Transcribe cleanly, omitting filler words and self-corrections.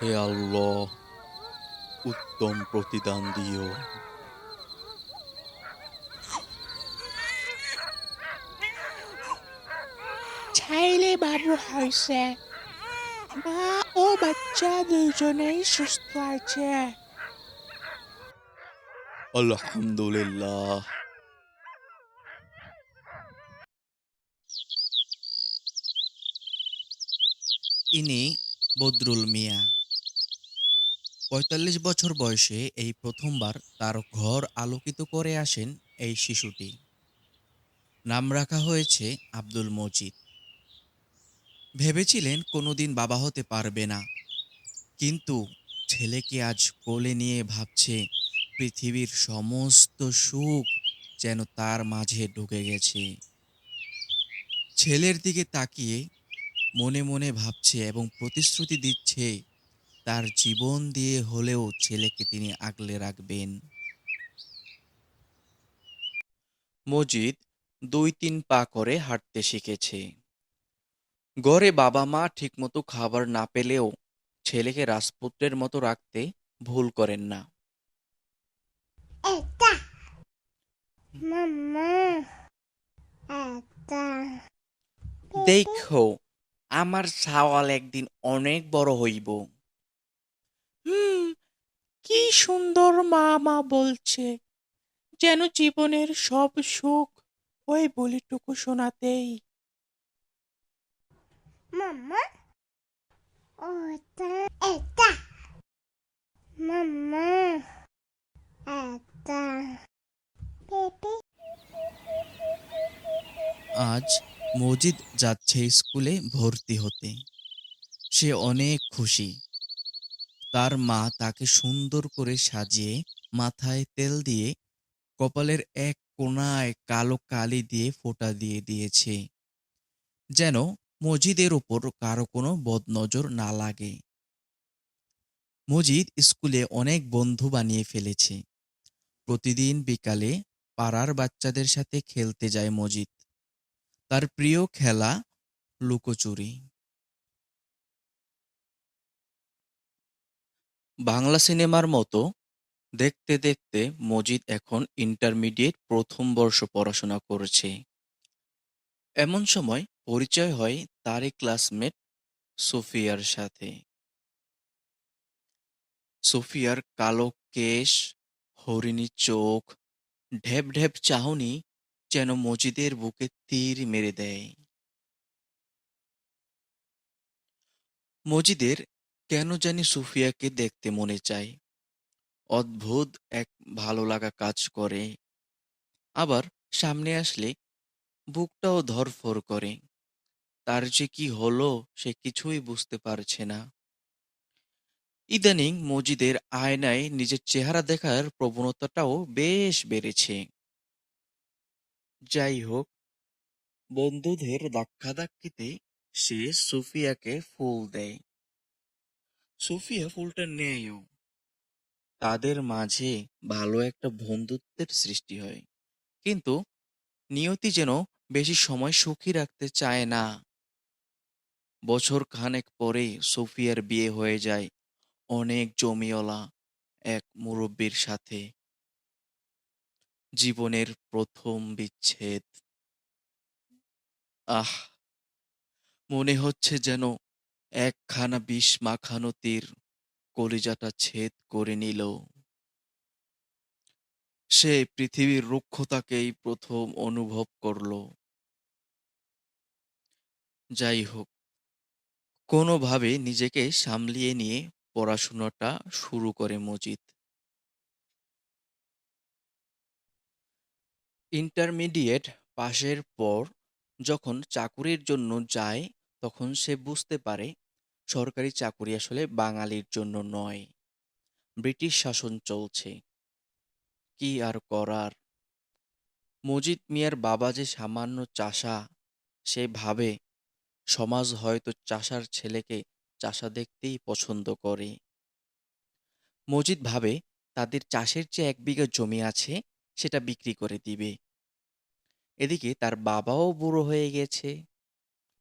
হে আল্লাহ, উত্তম প্রতিদান দিও। ছাইলে বাবু হয়েছে। মা ও বাচ্চা দুজনেই সুস্থ আছে। আলহামদুলিল্লাহ। ইনি বদরুল মিয়া। ৪৫ বছর বয়সে এই প্রথমবার তার ঘর আলোকিত করে আসেন এই শিশুটি। নাম রাখা হয়েছে আব্দুল মজিদ। ভেবেছিলেন কোনোদিন বাবা হতে পারবে না, কিন্তু ছেলেকে আজ কোলে নিয়ে ভাবছে পৃথিবীর সমস্ত সুখ যেন তার মাঝে ঢুকে গেছে। ছেলের দিকে তাকিয়ে মনে মনে ভাবছে এবং প্রতিশ্রুতি দিচ্ছে তার জীবন দিয়ে হলেও ছেলেকে তিনি আগলে রাখবেন। মজিদ ২-৩ পা করে হাঁটতে শিখেছে। ঘরে বাবা-মা ঠিকমতো খাবার না পেলেও ছেলেকে রাজপুত্রের মতো রাখতে ভুল করেন না। এটা মাম্মা, এটা দেখো, আমার ছাওয়াল একদিন অনেক বড় হইব। হুম, কি সুন্দর মা মা বলছে, যেন জীবনের সব সুখ ওই বলিটুকু শোনাতেই। মাম্মা, ওটা এটা মাম্মা, এটা বেবি। আজ মজিদ যাচ্ছে স্কুলে ভর্তি হতে। সে অনেক খুশি। তার মা তাকে সুন্দর করে সাজিয়ে মাথায় তেল দিয়ে কপালের এক কোণায় কালো কালি দিয়ে ফোঁটা দিয়ে দিয়েছে, যেন মজিদের উপর কারো কোনো বদনজর না লাগে। মজিদ স্কুলে অনেক বন্ধু বানিয়ে ফেলেছে। প্রতিদিন বিকালে পাড়ার বাচ্চাদের সাথে খেলতে যায় মজিদ। তার প্রিয় খেলা লুকোচুরি। বাংলা সিনেমার মতো দেখতে দেখতে মজিদ এখন ইন্টারমিডিয়েট প্রথম বর্ষ পড়াশোনা করছে। এমন সময় পরিচয় হয় তারই ক্লাসমেট সোফিয়ার সাথে। সোফিয়ার কালো কেশ, হরিণী চোখ, ঢেপ ঢেপ চাহনি যেন মজিদের বুকে তীর মেরে দেয়। মজিদের কেন জানি সুফিয়াকে দেখতে মনে চায়। অদ্ভুত এক ভালো লাগা কাজ করে। আবার সামনে আসলে বুকটাও ধড়ফড় করে। তার যে কি হলো সে কিছুই বুঝতে পারছে না। ইদানিং মজিদের আয়নায় নিজের চেহারা দেখার প্রবণতাটাও বেশ বেড়েছে। যাই হোক, বন্ধুদের ধাক্কাধাক্কিতে সে সুফিয়াকে ফুল দেয়। সুফিয়া ফুলটা নেয়ও। তাদের মাঝে ভালো একটা বন্ধুত্বের সৃষ্টি হয়। কিন্তু নিয়তি যেন বেশি সময় সুখী রাখতে চায় না। বছর খানেক পরেই সোফিয়ার বিয়ে হয়ে যায় অনেক জমিওয়ালা এক মুরব্বির সাথে। জীবনের প্রথম বিচ্ছেদ। আহ, মনে হচ্ছে যেন একখানা বিষ মাখানো তীর কলিজাটা ছেদ করে নিল। সে পৃথিবীর রুক্ষতাকেই প্রথম অনুভব করল। যাই হোক, কোনোভাবে নিজেকে সামলিয়ে নিয়ে পড়াশোনাটা শুরু করে মজিদ। ইন্টারমিডিয়েট পাশের পর যখন চাকুরির জন্য যায়, তখন সে বুঝতে পারে সরকারি চাকুরি আসলে বাঙালির জন্য নয়। ব্রিটিশ শাসন চলছে। কি আর করার। মজিদ মিয়ার বাবা যে সামান্য চাষা, সে ভাবে সমাজ হয়তো চাষার ছেলেকে চাষা দেখতেই পছন্দ করে। মজিদ ভাবে তাদের চাষের যে ১ বিঘা জমি আছে সেটা বিক্রি করে দিবে। এদিকে তার বাবাও বুড়ো হয়ে গেছে।